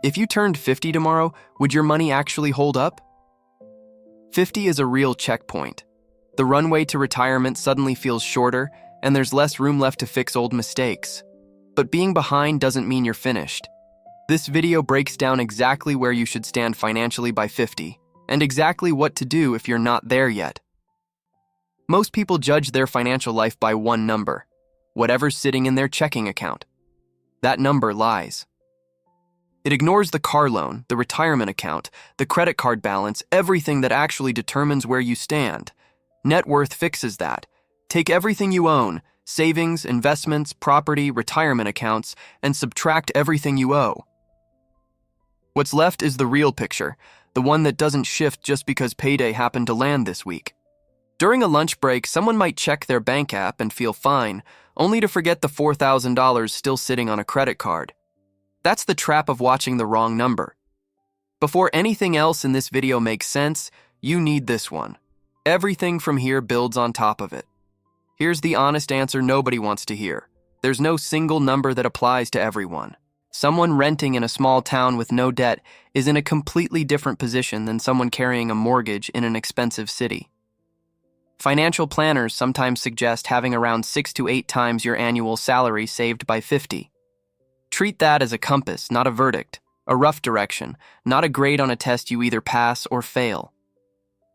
If you turned 50 tomorrow, would your money actually hold up? 50 is a real checkpoint. The runway to retirement suddenly feels shorter, and there's less room left to fix old mistakes. But being behind doesn't mean you're finished. This video breaks down exactly where you should stand financially by 50, and exactly what to do if you're not there yet. Most people judge their financial life by one number, whatever's sitting in their checking account. That number lies. It ignores the car loan, the retirement account, the credit card balance, everything that actually determines where you stand. Net worth fixes that. Take everything you own, savings, investments, property, retirement accounts, and subtract everything you owe. What's left is the real picture, the one that doesn't shift just because payday happened to land this week. During a lunch break, someone might check their bank app and feel fine, only to forget the $4,000 still sitting on a credit card. That's the trap of watching the wrong number. Before anything else in this video makes sense, you need this one. Everything from here builds on top of it. Here's the honest answer nobody wants to hear. There's no single number that applies to everyone. Someone renting in a small town with no debt is in a completely different position than someone carrying a mortgage in an expensive city. Financial planners sometimes suggest having around 6 to 8 times your annual salary saved by 50. Treat that as a compass, not a verdict, a rough direction, not a grade on a test you either pass or fail.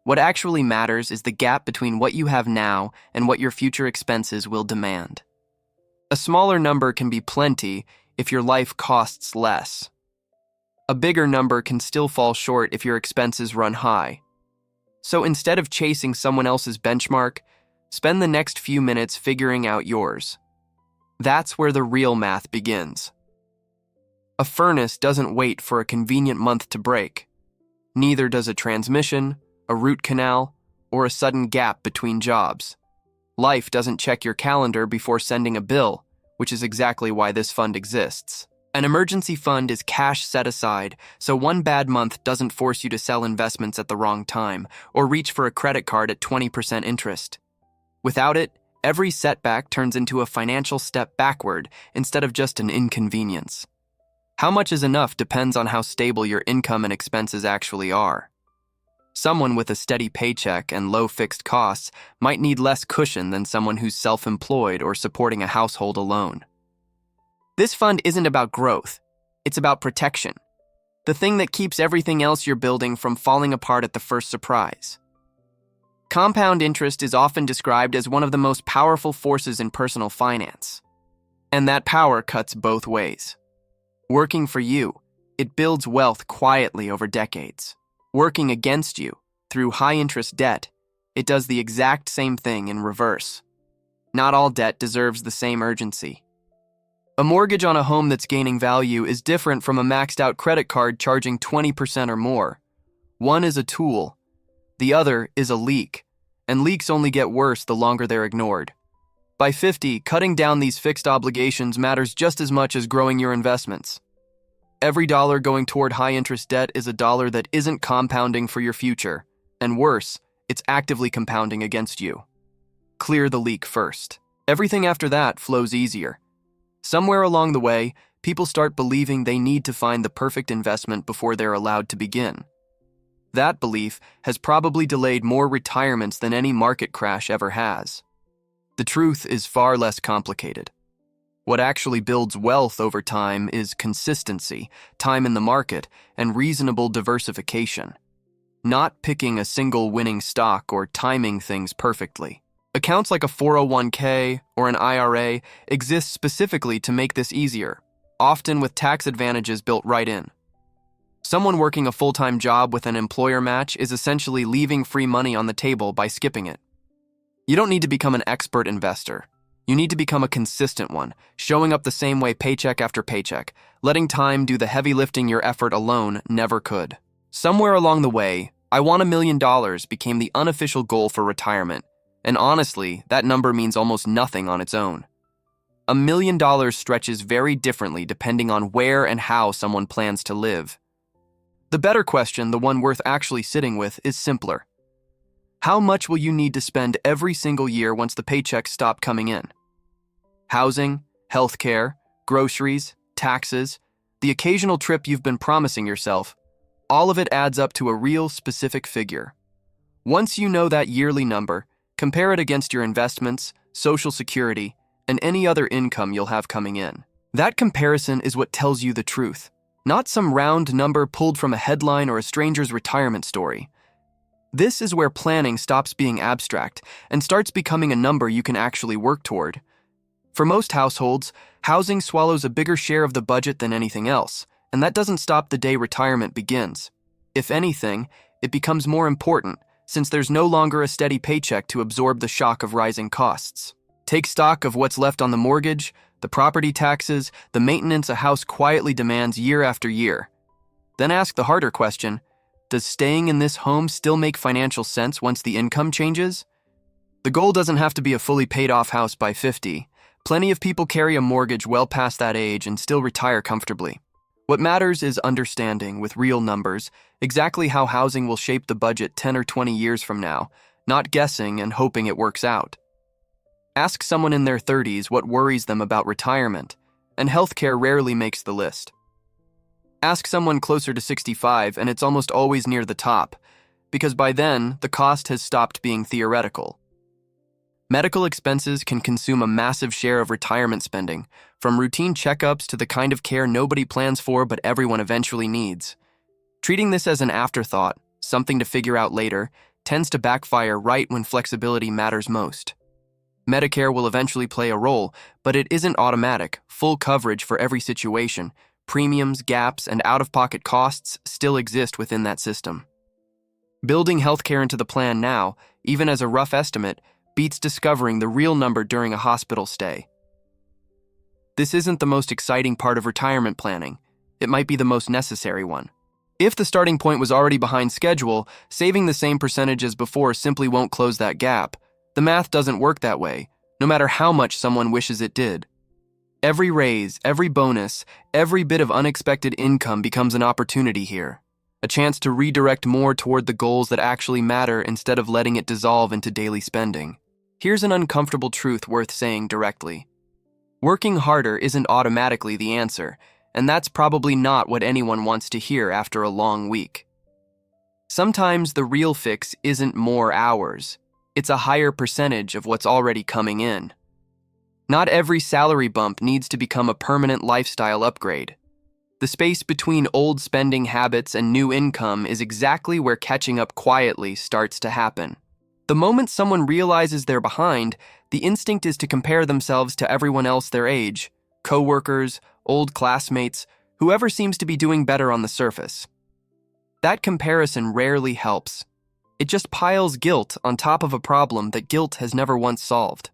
What actually matters is the gap between what you have now and what your future expenses will demand. A smaller number can be plenty if your life costs less. A bigger number can still fall short if your expenses run high. So instead of chasing someone else's benchmark, spend the next few minutes figuring out yours. That's where the real math begins. A furnace doesn't wait for a convenient month to break. Neither does a transmission, a root canal, or a sudden gap between jobs. Life doesn't check your calendar before sending a bill, which is exactly why this fund exists. An emergency fund is cash set aside, so one bad month doesn't force you to sell investments at the wrong time or reach for a credit card at 20% interest. Without it, every setback turns into a financial step backward instead of just an inconvenience. How much is enough depends on how stable your income and expenses actually are. Someone with a steady paycheck and low fixed costs might need less cushion than someone who's self-employed or supporting a household alone. This fund isn't about growth, it's about protection. The thing that keeps everything else you're building from falling apart at the first surprise. Compound interest is often described as one of the most powerful forces in personal finance. And that power cuts both ways. Working for you, it builds wealth quietly over decades. Working against you, through high-interest debt, it does the exact same thing in reverse. Not all debt deserves the same urgency. A mortgage on a home that's gaining value is different from a maxed-out credit card charging 20% or more. One is a tool, the other is a leak, and leaks only get worse the longer they're ignored. By 50, cutting down these fixed obligations matters just as much as growing your investments. Every dollar going toward high-interest debt is a dollar that isn't compounding for your future, and worse, it's actively compounding against you. Clear the leak first. Everything after that flows easier. Somewhere along the way, people start believing they need to find the perfect investment before they're allowed to begin. That belief has probably delayed more retirements than any market crash ever has. The truth is far less complicated. What actually builds wealth over time is consistency, time in the market, and reasonable diversification. Not picking a single winning stock or timing things perfectly. Accounts like a 401k or an IRA exist specifically to make this easier, often with tax advantages built right in. Someone working a full-time job with an employer match is essentially leaving free money on the table by skipping it. You don't need to become an expert investor. You need to become a consistent one, showing up the same way paycheck after paycheck, letting time do the heavy lifting your effort alone never could. Somewhere along the way, I want $1 million became the unofficial goal for retirement, and honestly, that number means almost nothing on its own. $1 million stretches very differently depending on where and how someone plans to live. The better question, the one worth actually sitting with, is simpler. How much will you need to spend every single year once the paychecks stop coming in? Housing, healthcare, groceries, taxes, the occasional trip you've been promising yourself, all of it adds up to a real specific figure. Once you know that yearly number, compare it against your investments, Social Security, and any other income you'll have coming in. That comparison is what tells you the truth, not some round number pulled from a headline or a stranger's retirement story. This is where planning stops being abstract and starts becoming a number you can actually work toward. For most households, housing swallows a bigger share of the budget than anything else, and that doesn't stop the day retirement begins. If anything, it becomes more important, since there's no longer a steady paycheck to absorb the shock of rising costs. Take stock of what's left on the mortgage, the property taxes, the maintenance a house quietly demands year after year. Then ask the harder question, does staying in this home still make financial sense once the income changes? The goal doesn't have to be a fully paid-off house by 50. Plenty of people carry a mortgage well past that age and still retire comfortably. What matters is understanding, with real numbers, exactly how housing will shape the budget 10 or 20 years from now, not guessing and hoping it works out. Ask someone in their 30s what worries them about retirement, and healthcare rarely makes the list. Ask someone closer to 65, and it's almost always near the top, because by then, the cost has stopped being theoretical. Medical expenses can consume a massive share of retirement spending, from routine checkups to the kind of care nobody plans for but everyone eventually needs. Treating this as an afterthought, something to figure out later, tends to backfire right when flexibility matters most. Medicare will eventually play a role, but it isn't automatic. Full coverage for every situation, premiums, gaps, and out-of-pocket costs still exist within that system. Building healthcare into the plan now, even as a rough estimate, beats discovering the real number during a hospital stay. This isn't the most exciting part of retirement planning. It might be the most necessary one. If the starting point was already behind schedule, saving the same percentage as before simply won't close that gap. The math doesn't work that way, no matter how much someone wishes it did. Every raise, every bonus, every bit of unexpected income becomes an opportunity here. A chance to redirect more toward the goals that actually matter instead of letting it dissolve into daily spending. Here's an uncomfortable truth worth saying directly. Working harder isn't automatically the answer, and that's probably not what anyone wants to hear after a long week. Sometimes the real fix isn't more hours. It's a higher percentage of what's already coming in. Not every salary bump needs to become a permanent lifestyle upgrade. The space between old spending habits and new income is exactly where catching up quietly starts to happen. The moment someone realizes they're behind, the instinct is to compare themselves to everyone else their age, coworkers, old classmates, whoever seems to be doing better on the surface. That comparison rarely helps. It just piles guilt on top of a problem that guilt has never once solved.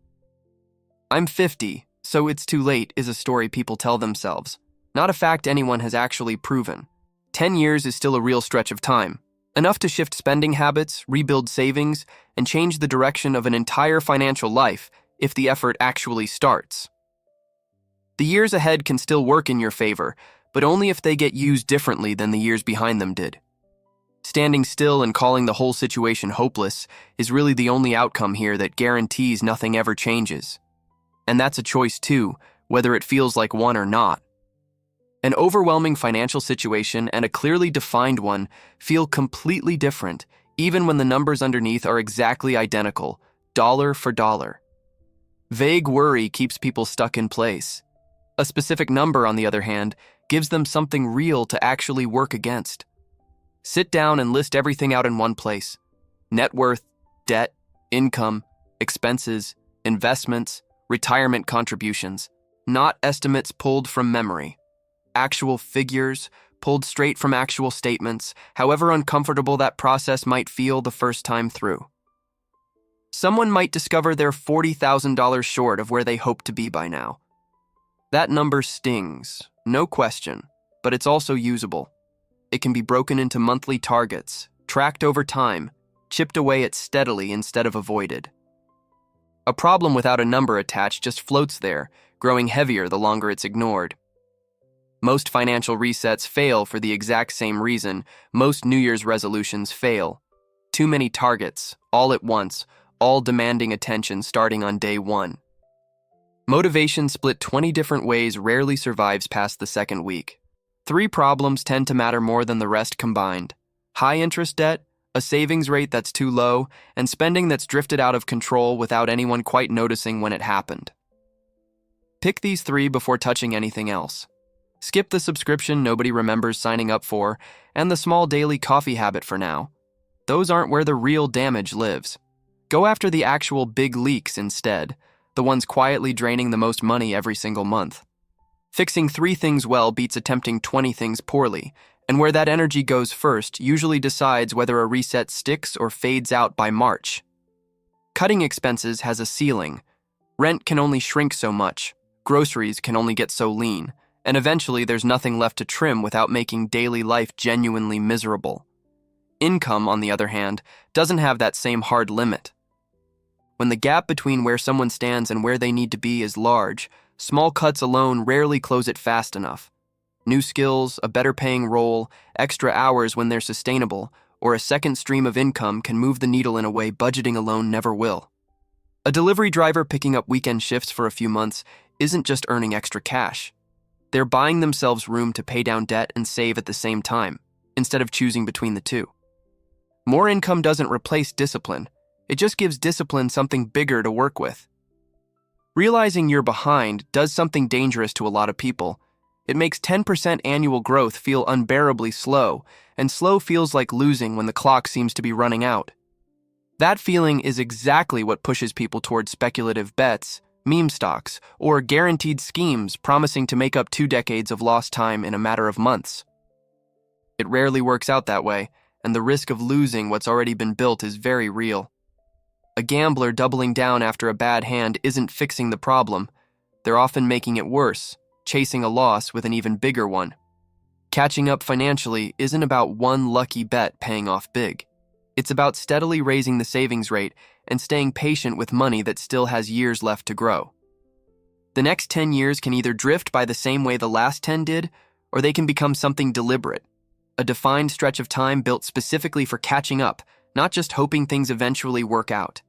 I'm 50, so it's too late is a story people tell themselves, not a fact anyone has actually proven. 10 years is still a real stretch of time, enough to shift spending habits, rebuild savings, and change the direction of an entire financial life if the effort actually starts. The years ahead can still work in your favor, but only if they get used differently than the years behind them did. Standing still and calling the whole situation hopeless is really the only outcome here that guarantees nothing ever changes. And that's a choice too, whether it feels like one or not. An overwhelming financial situation and a clearly defined one feel completely different, even when the numbers underneath are exactly identical, dollar for dollar. Vague worry keeps people stuck in place. A specific number, on the other hand, gives them something real to actually work against. Sit down and list everything out in one place. Net worth, debt, income, expenses, investments, retirement contributions, not estimates pulled from memory. Actual figures, pulled straight from actual statements, however uncomfortable that process might feel the first time through. Someone might discover they're $40,000 short of where they hope to be by now. That number stings, no question, but it's also usable. It can be broken into monthly targets, tracked over time, chipped away at steadily instead of avoided. A problem without a number attached just floats there, growing heavier the longer it's ignored. Most financial resets fail for the exact same reason most New Year's resolutions fail. Too many targets, all at once, all demanding attention starting on day one. Motivation split 20 different ways rarely survives past the second week. Three problems tend to matter more than the rest combined: high interest debt, a savings rate that's too low, and spending that's drifted out of control without anyone quite noticing when it happened. Pick these three before touching anything else. Skip the subscription nobody remembers signing up for, and the small daily coffee habit for now. Those aren't where the real damage lives. Go after the actual big leaks instead, the ones quietly draining the most money every single month. Fixing 3 things well beats attempting 20 things poorly, and where that energy goes first usually decides whether a reset sticks or fades out by March. Cutting expenses has a ceiling. Rent can only shrink so much, groceries can only get so lean, and eventually there's nothing left to trim without making daily life genuinely miserable. Income, on the other hand, doesn't have that same hard limit. When the gap between where someone stands and where they need to be is large, small cuts alone rarely close it fast enough. New skills, a better paying role, extra hours when they're sustainable, or a second stream of income can move the needle in a way budgeting alone never will. A delivery driver picking up weekend shifts for a few months isn't just earning extra cash. They're buying themselves room to pay down debt and save at the same time, instead of choosing between the two. More income doesn't replace discipline. It just gives discipline something bigger to work with. Realizing you're behind does something dangerous to a lot of people. It makes 10% annual growth feel unbearably slow, and slow feels like losing when the clock seems to be running out. That feeling is exactly what pushes people toward speculative bets, meme stocks, or guaranteed schemes promising to make up 2 decades of lost time in a matter of months. It rarely works out that way, and the risk of losing what's already been built is very real. A gambler doubling down after a bad hand isn't fixing the problem. They're often making it worse, chasing a loss with an even bigger one. Catching up financially isn't about one lucky bet paying off big. It's about steadily raising the savings rate and staying patient with money that still has years left to grow. The next 10 years can either drift by the same way the last 10 did, or they can become something deliberate, a defined stretch of time built specifically for catching up, not just hoping things eventually work out.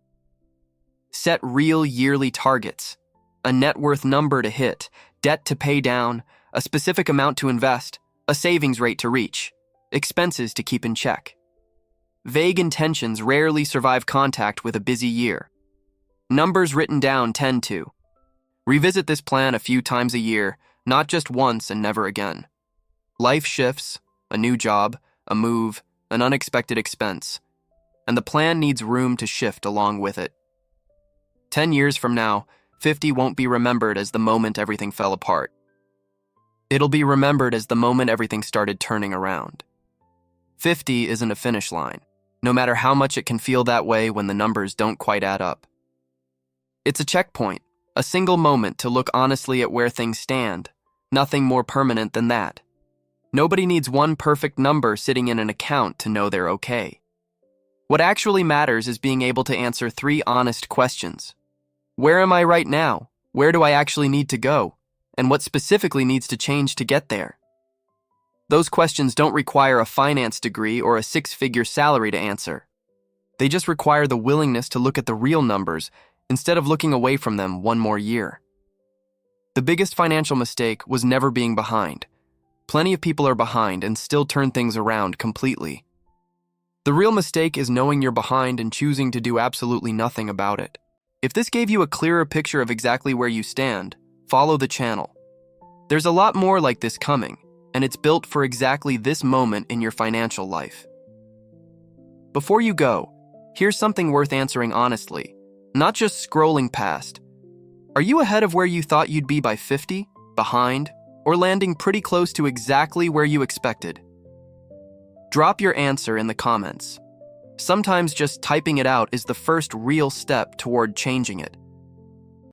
Set real yearly targets, a net worth number to hit, debt to pay down, a specific amount to invest, a savings rate to reach, expenses to keep in check. Vague intentions rarely survive contact with a busy year. Numbers written down tend to. Revisit this plan a few times a year, not just once and never again. Life shifts, a new job, a move, an unexpected expense, and the plan needs room to shift along with it. 10 years from now, 50 won't be remembered as the moment everything fell apart. It'll be remembered as the moment everything started turning around. 50 isn't a finish line, no matter how much it can feel that way when the numbers don't quite add up. It's a checkpoint, a single moment to look honestly at where things stand, nothing more permanent than that. Nobody needs one perfect number sitting in an account to know they're okay. What actually matters is being able to answer 3 honest questions. Where am I right now? Where do I actually need to go? And what specifically needs to change to get there? Those questions don't require a finance degree or a 6-figure salary to answer. They just require the willingness to look at the real numbers instead of looking away from them one more year. The biggest financial mistake was never being behind. Plenty of people are behind and still turn things around completely. The real mistake is knowing you're behind and choosing to do absolutely nothing about it. If this gave you a clearer picture of exactly where you stand, follow the channel. There's a lot more like this coming, and it's built for exactly this moment in your financial life. Before you go, here's something worth answering honestly, not just scrolling past. Are you ahead of where you thought you'd be by 50, behind, or landing pretty close to exactly where you expected? Drop your answer in the comments. Sometimes just typing it out is the first real step toward changing it.